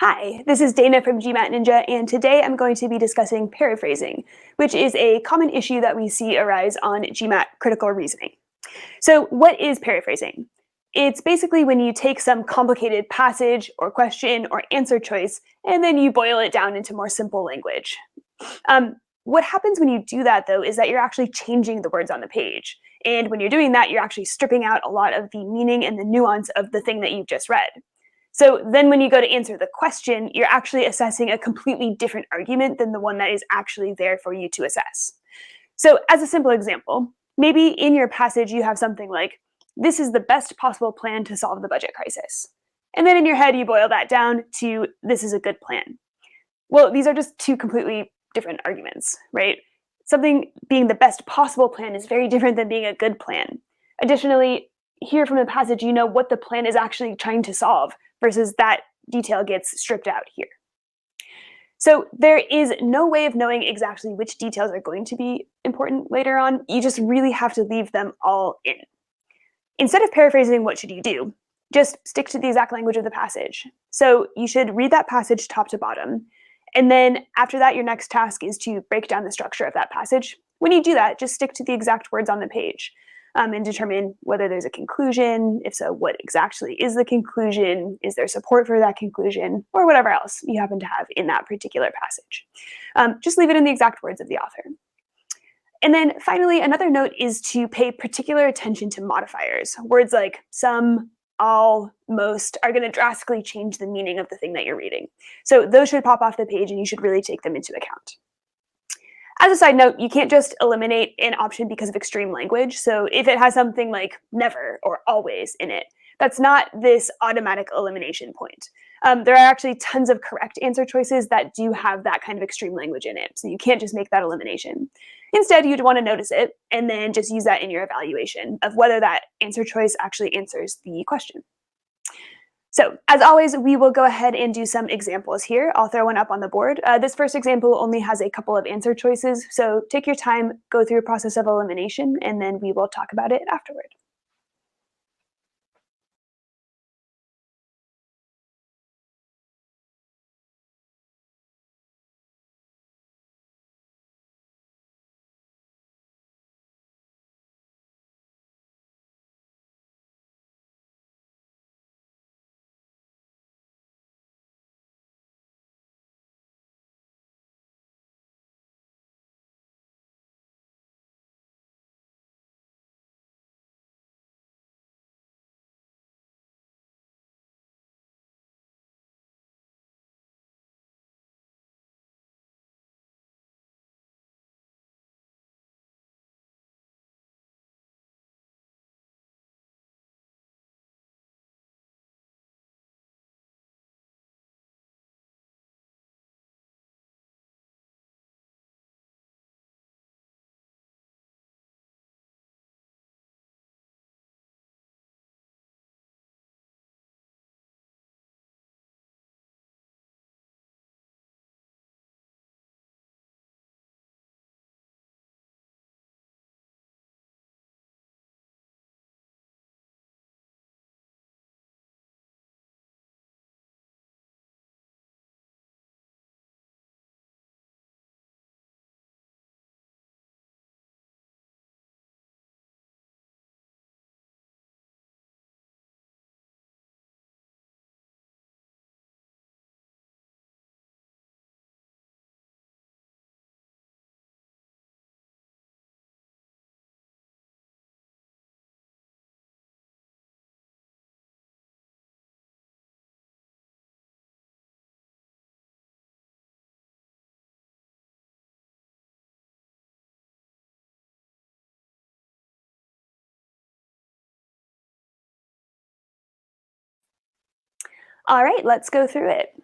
Hi, this is Dana from GMAT Ninja, and today I'm going to be discussing paraphrasing, which is a common issue that we see arise on GMAT critical reasoning. So what is paraphrasing? It's basically when you take some complicated passage or question or answer choice, and then you boil it down into more simple language. What happens when you do that, though, is that you're actually changing the words on the page. And when you're doing that, you're actually stripping out a lot of the meaning and the nuance of the thing that you've just read. So then when you go to answer the question, you're actually assessing a completely different argument than the one that is actually there for you to assess. So as a simple example, maybe in your passage you have something like, this is the best possible plan to solve the budget crisis. And then in your head you boil that down to, this is a good plan. Well, these are just two completely different arguments, right? Something being the best possible plan is very different than being a good plan. Additionally, here from the passage, you know what the plan is actually trying to solve, versus that detail gets stripped out here. So there is no way of knowing exactly which details are going to be important later on. You just really have to leave them all in. Instead of paraphrasing, what should you do? Just stick to the exact language of the passage. So you should read that passage top to bottom. And then after that, your next task is to break down the structure of that passage. When you do that, just stick to the exact words on the page. And determine whether there's a conclusion. If so, what exactly is the conclusion? Is there support for that conclusion? Or whatever else you happen to have in that particular passage. Just leave it in the exact words of the author. And then finally, another note is to pay particular attention to modifiers. Words like some, all, most are going to drastically change the meaning of the thing that you're reading. So those should pop off the page and you should really take them into account. As a side note, you can't just eliminate an option because of extreme language. So if it has something like never or always in it, that's not this automatic elimination point. There are actually tons of correct answer choices that do have that kind of extreme language in it. So you can't just make that elimination. Instead, you'd want to notice it and then just use that in your evaluation of whether that answer choice actually answers the question. So as always, we will go ahead and do some examples here. I'll throw one up on the board. This first example only has a couple of answer choices, so take your time, go through a process of elimination, and then we will talk about it afterward. All right, let's go through it.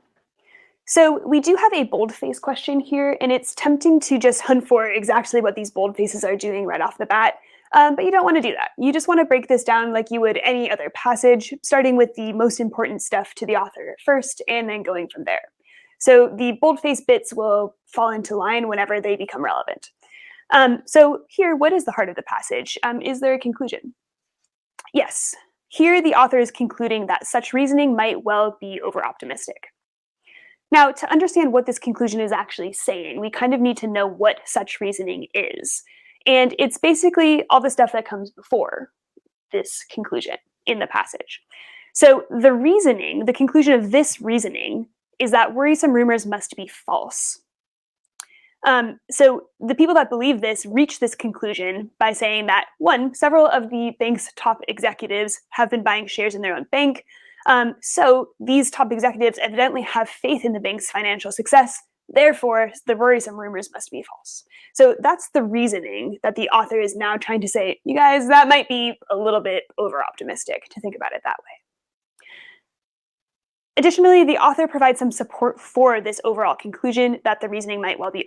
So we do have a boldface question here, and it's tempting to just hunt for exactly what these boldfaces are doing right off the bat, but you don't want to do that. You just want to break this down like you would any other passage, starting with the most important stuff to the author first, and then going from there. So the boldface bits will fall into line whenever they become relevant. So here, what is the heart of the passage? Is there a conclusion? Yes. Here, the author is concluding that such reasoning might well be over-optimistic. Now, to understand what this conclusion is actually saying, we kind of need to know what such reasoning is. And it's basically all the stuff that comes before this conclusion in the passage. So the reasoning, the conclusion of this reasoning, is that worrisome rumors must be false. So the people that believe this reach this conclusion by saying that, one, several of the bank's top executives have been buying shares in their own bank. So these top executives evidently have faith in the bank's financial success. Therefore, the worrisome rumors must be false. So that's the reasoning that the author is now trying to say, you guys, that might be a little bit over-optimistic to think about it that way. Additionally, the author provides some support for this overall conclusion that the reasoning might well be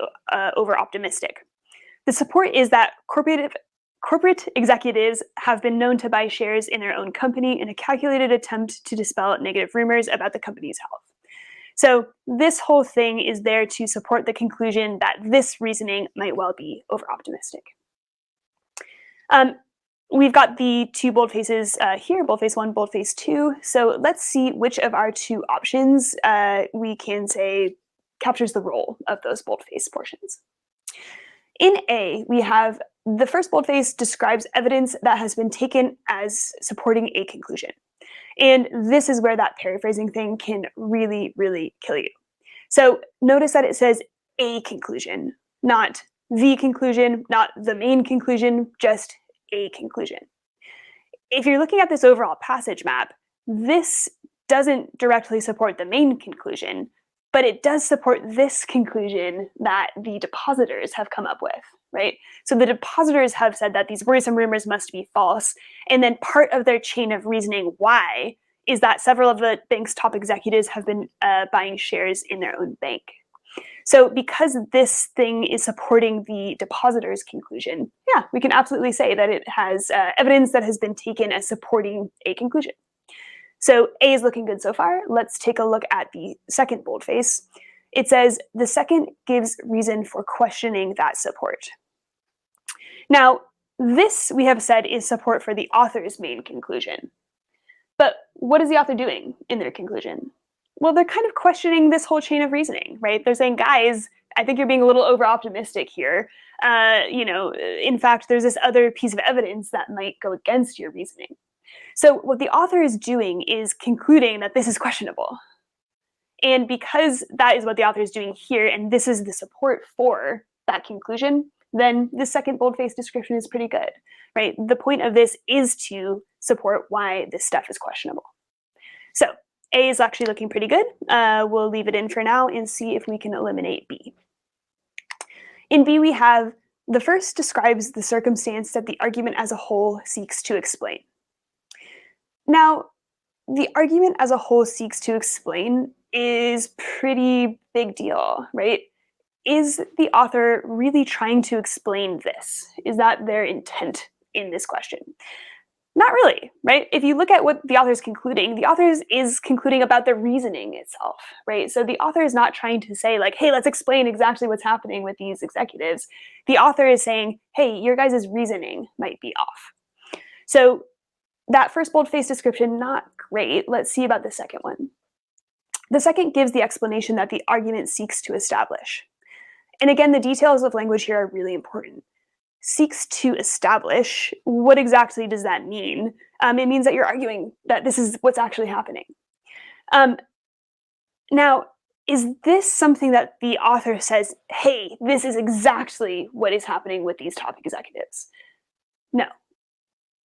over-optimistic. The support is that corporate executives have been known to buy shares in their own company in a calculated attempt to dispel negative rumors about the company's health. So this whole thing is there to support the conclusion that this reasoning might well be over-optimistic. We've got the two boldfaces here, boldface 1, boldface 2. So let's see which of our two options we can say captures the role of those boldface portions. In A, we have the first boldface describes evidence that has been taken as supporting a conclusion. And this is where that paraphrasing thing can really, really kill you. So notice that it says a conclusion, not the conclusion, not the main conclusion, just a conclusion. If you're looking at this overall passage map, this doesn't directly support the main conclusion, but it does support this conclusion that the depositors have come up with, right? So the depositors have said that these worrisome rumors must be false, and then part of their chain of reasoning why is that several of the bank's top executives have been buying shares in their own bank. So because this thing is supporting the depositor's conclusion, yeah, we can absolutely say that it has evidence that has been taken as supporting a conclusion. So A is looking good so far. Let's take a look at the second boldface. It says, the second gives reason for questioning that support. Now, this, we have said, is support for the author's main conclusion. But what is the author doing in their conclusion? Well, they're kind of questioning this whole chain of reasoning, right? They're saying, guys, I think you're being a little over-optimistic here. In fact, there's this other piece of evidence that might go against your reasoning. So what the author is doing is concluding that this is questionable. And because that is what the author is doing here, and this is the support for that conclusion, then the second boldface description is pretty good, right? The point of this is to support why this stuff is questionable. So A is actually looking pretty good. We'll leave it in for now and see if we can eliminate B. In B, we have the first describes the circumstance that the argument as a whole seeks to explain. Now, the argument as a whole seeks to explain is pretty big deal, right? Is the author really trying to explain this? Is that their intent in this question? Not really, right? If you look at what the author is concluding, the author is concluding about the reasoning itself, right? So the author is not trying to say like, hey, let's explain exactly what's happening with these executives. The author is saying, hey, your guys' reasoning might be off. So that first boldface description, not great. Let's see about the second one. The second gives the explanation that the argument seeks to establish. And again, the details of language here are really important. Seeks to establish, what exactly does that mean? It means that you're arguing that this is what's actually happening. Now, is this something that the author says, hey, this is exactly what is happening with these top executives? No.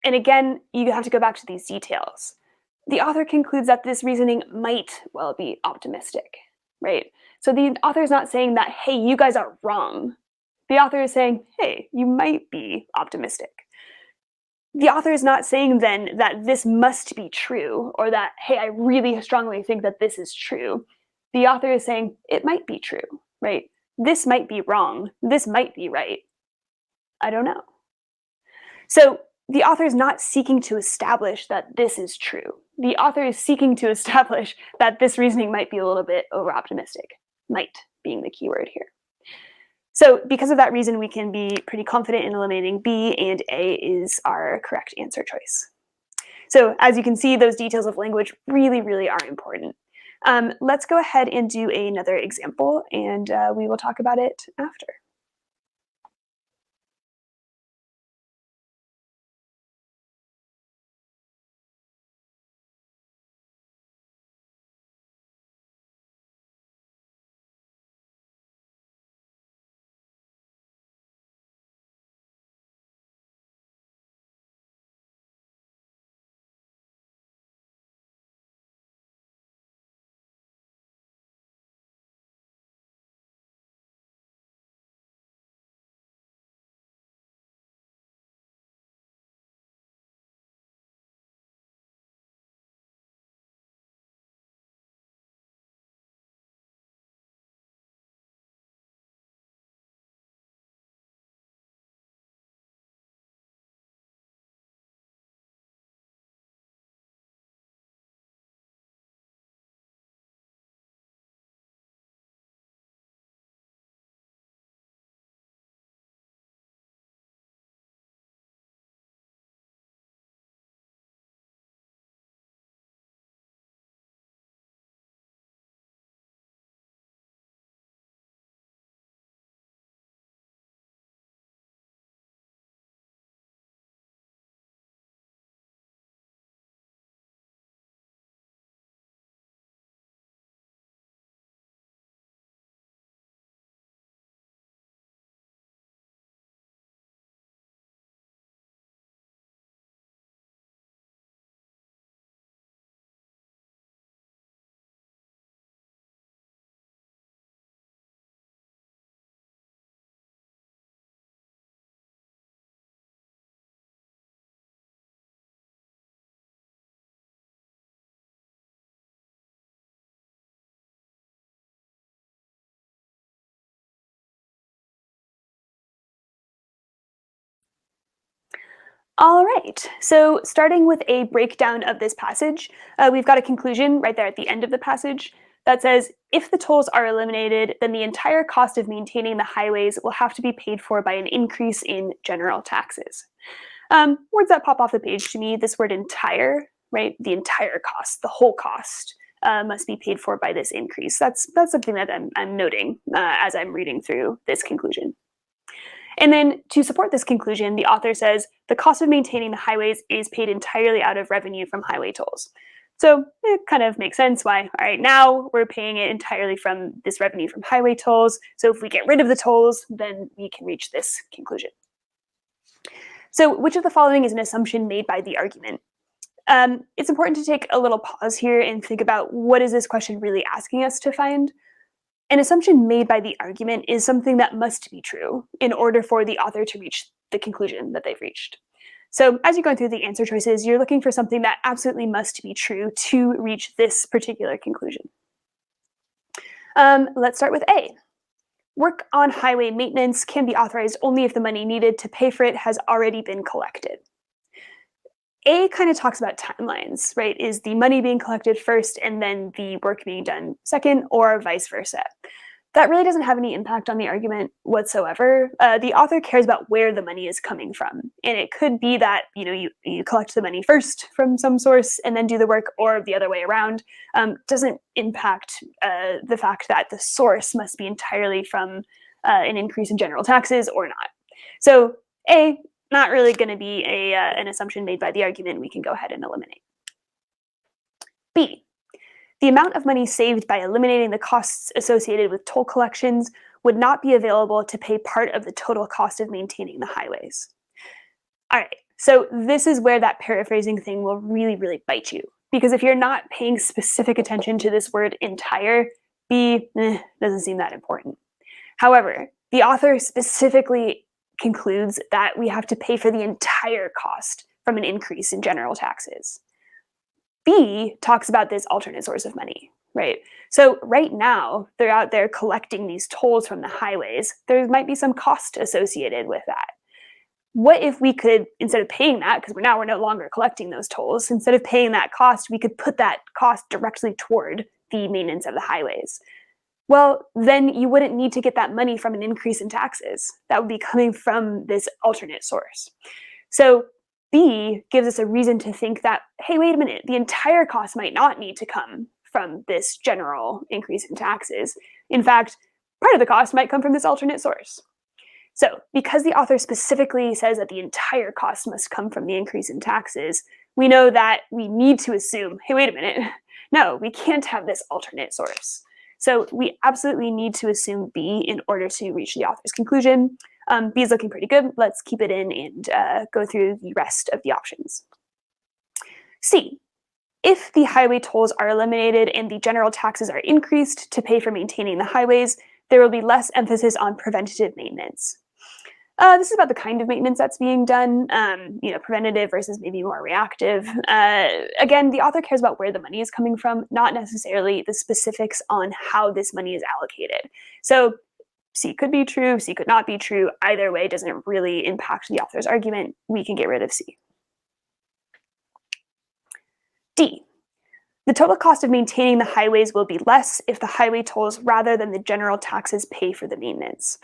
And again, you have to go back to these details. The author concludes that this reasoning might well be optimistic, right? So the author is not saying that, hey, you guys are wrong. The author is saying, hey, you might be optimistic. The author is not saying then that this must be true or that, hey, I really strongly think that this is true. The author is saying it might be true, right? This might be wrong. This might be right. I don't know. So the author is not seeking to establish that this is true. The author is seeking to establish that this reasoning might be a little bit over-optimistic. Might being the key word here. So because of that reason, we can be pretty confident in eliminating B, and A is our correct answer choice. So as you can see, those details of language really, really are important. Let's go ahead and do another example, and we will talk about it after. All right, so starting with a breakdown of this passage, we've got a conclusion right there at the end of the passage that says, if the tolls are eliminated, then the entire cost of maintaining the highways will have to be paid for by an increase in general taxes. Words that pop off the page to me, this word entire, right? The entire cost, the whole cost, must be paid for by this increase. That's something that I'm noting as I'm reading through this conclusion. And then to support this conclusion, the author says the cost of maintaining the highways is paid entirely out of revenue from highway tolls. So it kind of makes sense why, all right, now we're paying it entirely from this revenue from highway tolls. So if we get rid of the tolls, then we can reach this conclusion. So which of the following is an assumption made by the argument? It's important to take a little pause here and think about what is this question really asking us to find? An assumption made by the argument is something that must be true in order for the author to reach the conclusion that they've reached. So as you're going through the answer choices, you're looking for something that absolutely must be true to reach this particular conclusion. Let's start with A. Work on highway maintenance can be authorized only if the money needed to pay for it has already been collected. A kind of talks about timelines, right? Is the money being collected first and then the work being done second, or vice versa? That really doesn't have any impact on the argument whatsoever. The author cares about where the money is coming from, and it could be that you collect the money first from some source and then do the work, or the other way around. Doesn't impact the fact that the source must be entirely from an increase in general taxes or not. So A, not really going to be an assumption made by the argument. We can go ahead and eliminate. B, the amount of money saved by eliminating the costs associated with toll collections would not be available to pay part of the total cost of maintaining the highways. All right, so this is where that paraphrasing thing will really, really bite you. Because if you're not paying specific attention to this word entire, B doesn't seem that important. However, the author specifically concludes that we have to pay for the entire cost from an increase in general taxes. B talks about this alternate source of money, right? So right now, they're out there collecting these tolls from the highways. There might be some cost associated with that. What if we could, instead of paying that, because we're no longer collecting those tolls, instead of paying that cost, we could put that cost directly toward the maintenance of the highways? Well, then you wouldn't need to get that money from an increase in taxes. That would be coming from this alternate source. So B gives us a reason to think that, hey, wait a minute, the entire cost might not need to come from this general increase in taxes. In fact, part of the cost might come from this alternate source. So, because the author specifically says that the entire cost must come from the increase in taxes, we know that we need to assume, hey, wait a minute, no, we can't have this alternate source. So we absolutely need to assume B in order to reach the author's conclusion. B is looking pretty good. Let's keep it in and go through the rest of the options. C, if the highway tolls are eliminated and the general taxes are increased to pay for maintaining the highways, there will be less emphasis on preventative maintenance. This is about the kind of maintenance that's being done, preventative versus maybe more reactive. Again, the author cares about where the money is coming from, not necessarily the specifics on how this money is allocated. So C could be true, C could not be true. Either way doesn't really impact the author's argument. We can get rid of C. D, the total cost of maintaining the highways will be less if the highway tolls rather than the general taxes pay for the maintenance.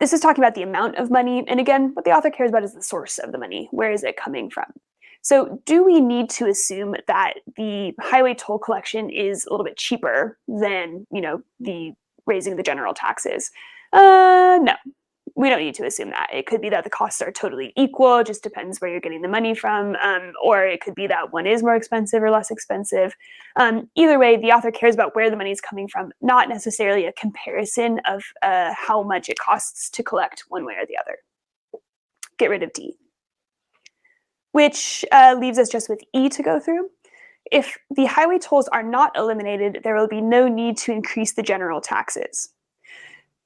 This is talking about the amount of money, and again, what the author cares about is the source of the money. Where is it coming from? So do we need to assume that the highway toll collection is a little bit cheaper than, the raising the general taxes? No, we don't need to assume that. It could be that the costs are totally equal, it just depends where you're getting the money from, or it could be that one is more expensive or less expensive. Either way, the author cares about where the money is coming from, not necessarily a comparison of how much it costs to collect one way or the other. Get rid of D. Which leaves us just with E to go through. If the highway tolls are not eliminated, there will be no need to increase the general taxes.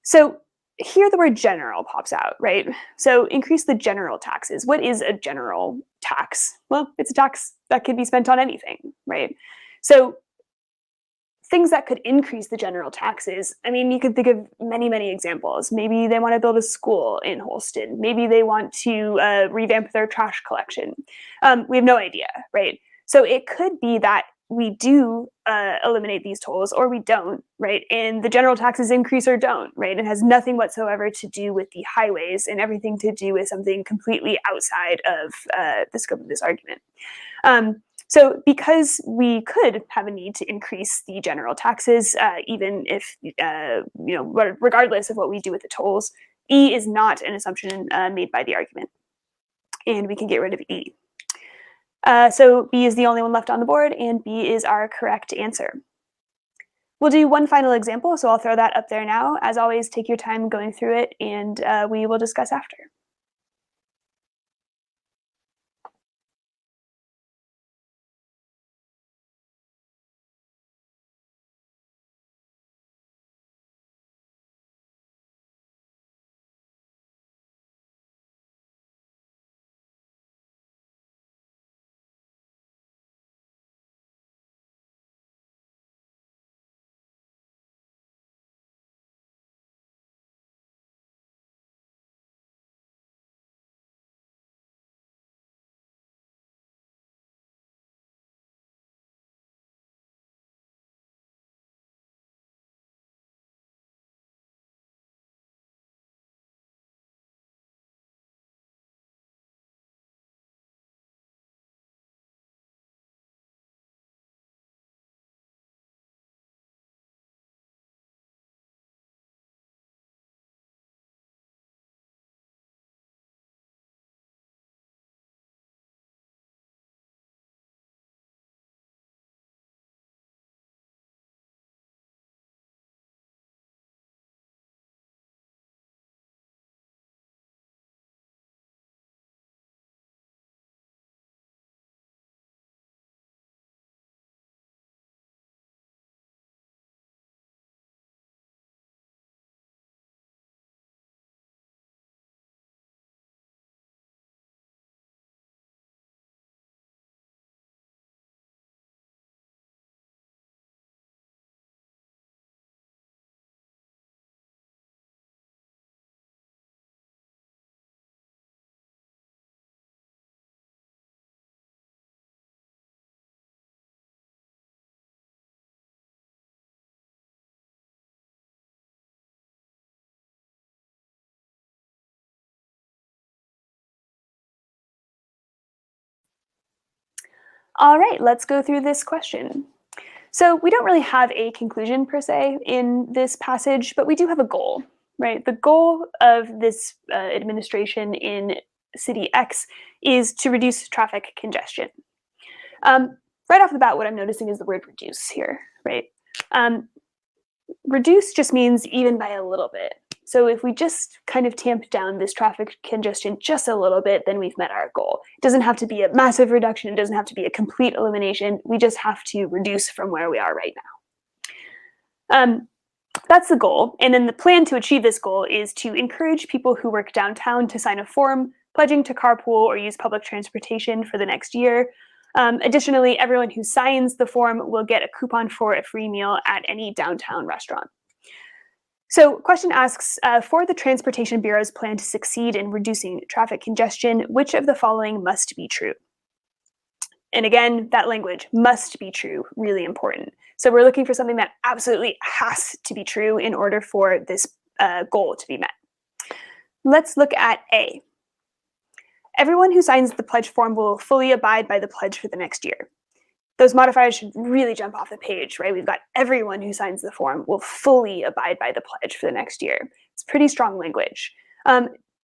So here the word general pops out, right? So increase the general taxes. What is a general tax? Well, it's a tax that could be spent on anything, right? So things that could increase the general taxes, I mean, you could think of many, many examples. Maybe they want to build a school in Holston. Maybe they want to revamp their trash collection. We have no idea, right? So it could be that we do eliminate these tolls or we don't, right? And the general taxes increase or don't, right? It has nothing whatsoever to do with the highways and everything to do with something completely outside of the scope of this argument. So because we could have a need to increase the general taxes, even if, regardless of what we do with the tolls, E is not an assumption made by the argument. And we can get rid of E. So B is the only one left on the board, and B is our correct answer. We'll do one final example, so I'll throw that up there now. As always, take your time going through it, and we will discuss after. All right, let's go through this question. So we don't really have a conclusion per se in this passage, but we do have a goal, right? The goal of this administration in city X is to reduce traffic congestion. Right off the bat, what I'm noticing is the word reduce here, right? Reduce just means even by a little bit. So if we just kind of tamp down this traffic congestion just a little bit, then we've met our goal. It doesn't have to be a massive reduction. It doesn't have to be a complete elimination. We just have to reduce from where we are right now. That's the goal. And then the plan to achieve this goal is to encourage people who work downtown to sign a form pledging to carpool or use public transportation for the next year. Additionally, everyone who signs the form will get a coupon for a free meal at any downtown restaurant. So question asks, for the Transportation Bureau's plan to succeed in reducing traffic congestion, which of the following must be true? And again, that language, must be true, really important. So we're looking for something that absolutely has to be true in order for this goal to be met. Let's look at A. Everyone who signs the pledge form will fully abide by the pledge for the next year. Those modifiers should really jump off the page, right? We've got everyone who signs the form will fully abide by the pledge for the next year. It's pretty strong language.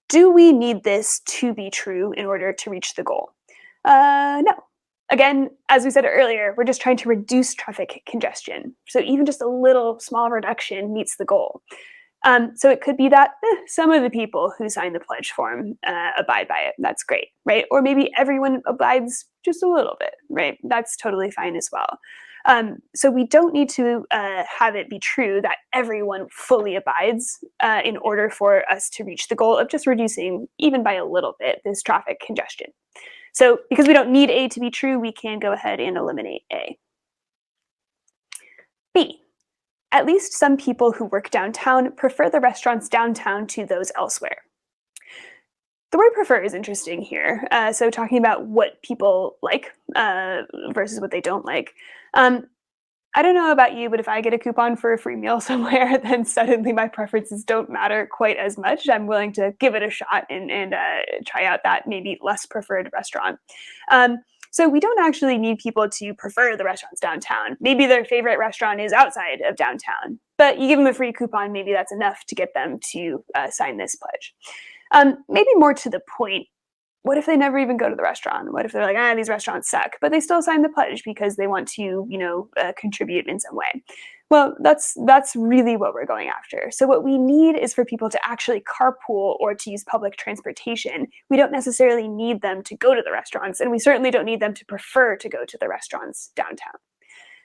Do we need this to be true in order to reach the goal? No. Again, as we said earlier, we're just trying to reduce traffic congestion. So even just a little small reduction meets the goal. So it could be that some of the people who sign the pledge form abide by it. That's great, right? Or maybe everyone abides just a little bit, right? That's totally fine as well. So we don't need to have it be true that everyone fully abides in order for us to reach the goal of just reducing, even by a little bit, this traffic congestion. So because we don't need A to be true, we can go ahead and eliminate A. B. At least some people who work downtown prefer the restaurants downtown to those elsewhere. The word prefer is interesting here. So talking about what people like versus what they don't like. I don't know about you, but if I get a coupon for a free meal somewhere, then suddenly my preferences don't matter quite as much. I'm willing to give it a shot and try out that maybe less preferred restaurant. So we don't actually need people to prefer the restaurants downtown. Maybe their favorite restaurant is outside of downtown, but you give them a free coupon, maybe that's enough to get them to sign this pledge. Maybe more to the point, what if they never even go to the restaurant? What if they're like, these restaurants suck, but they still sign the pledge because they want to, contribute in some way? Well, that's really what we're going after. So what we need is for people to actually carpool or to use public transportation. We don't necessarily need them to go to the restaurants, and we certainly don't need them to prefer to go to the restaurants downtown.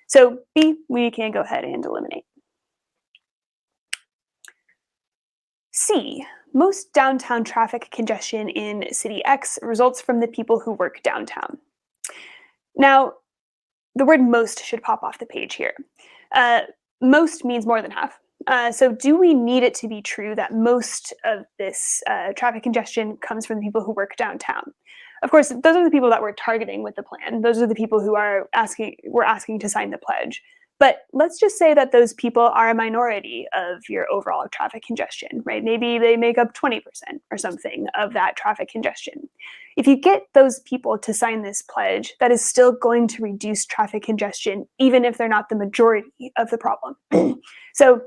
So B, we can go ahead and eliminate. C, most downtown traffic congestion in City X results from the people who work downtown. Now, the word most should pop off the page here. Most means more than half. So do we need it to be true that most of this traffic congestion comes from the people who work downtown? Of course, those are the people that we're targeting with the plan. Those are the people who we're asking to sign the pledge. But let's just say that those people are a minority of your overall traffic congestion, right? Maybe they make up 20% or something of that traffic congestion. If you get those people to sign this pledge, that is still going to reduce traffic congestion, even if they're not the majority of the problem. So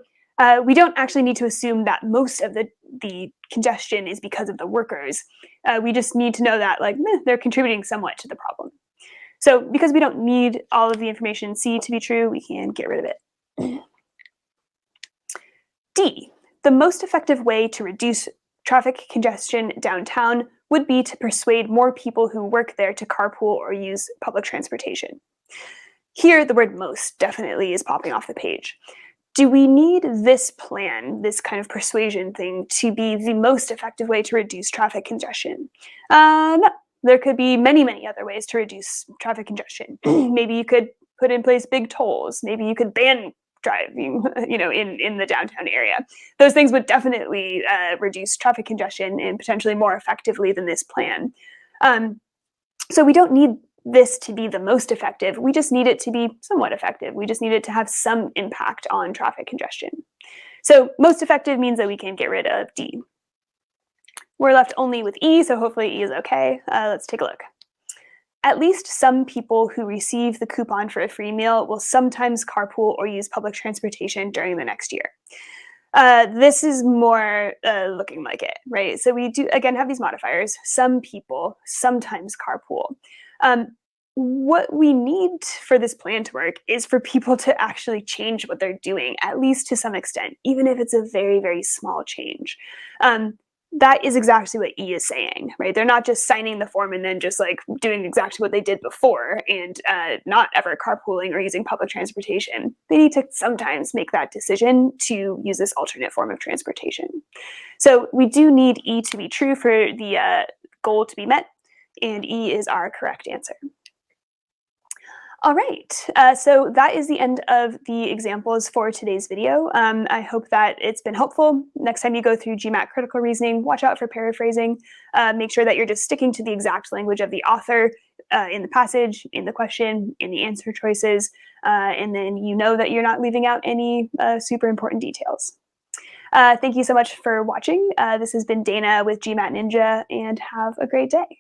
we don't actually need to assume that most of the congestion is because of the workers. We just need to know that they're contributing somewhat to the problem. So because we don't need all of the information C to be true, we can get rid of it. D, the most effective way to reduce traffic congestion downtown would be to persuade more people who work there to carpool or use public transportation. Here, the word most definitely is popping off the page. Do we need this plan, this kind of persuasion thing, to be the most effective way to reduce traffic congestion? No. There could be many, many other ways to reduce traffic congestion. Maybe you could put in place big tolls. Maybe you could ban driving, in the downtown area. Those things would definitely reduce traffic congestion and potentially more effectively than this plan. So we don't need this to be the most effective. We just need it to be somewhat effective. We just need it to have some impact on traffic congestion. So most effective means that we can get rid of D. We're left only with E, so hopefully E is okay. Let's take a look. At least some people who receive the coupon for a free meal will sometimes carpool or use public transportation during the next year. This is more looking like it, right? So we do, again, have these modifiers. Some people sometimes carpool. What we need for this plan to work is for people to actually change what they're doing, at least to some extent, even if it's a very, very small change. That is exactly what E is saying, right? They're not just signing the form and then just like doing exactly what they did before and not ever carpooling or using public transportation. They need to sometimes make that decision to use this alternate form of transportation. So we do need E to be true for the goal to be met, and E is our correct answer. All right, so that is the end of the examples for today's video. I hope that it's been helpful. Next time you go through GMAT critical reasoning, watch out for paraphrasing. Make sure that you're just sticking to the exact language of the author in the passage, in the question, in the answer choices, and then you know that you're not leaving out any super important details. Thank you so much for watching. This has been Dana with GMAT Ninja, and have a great day.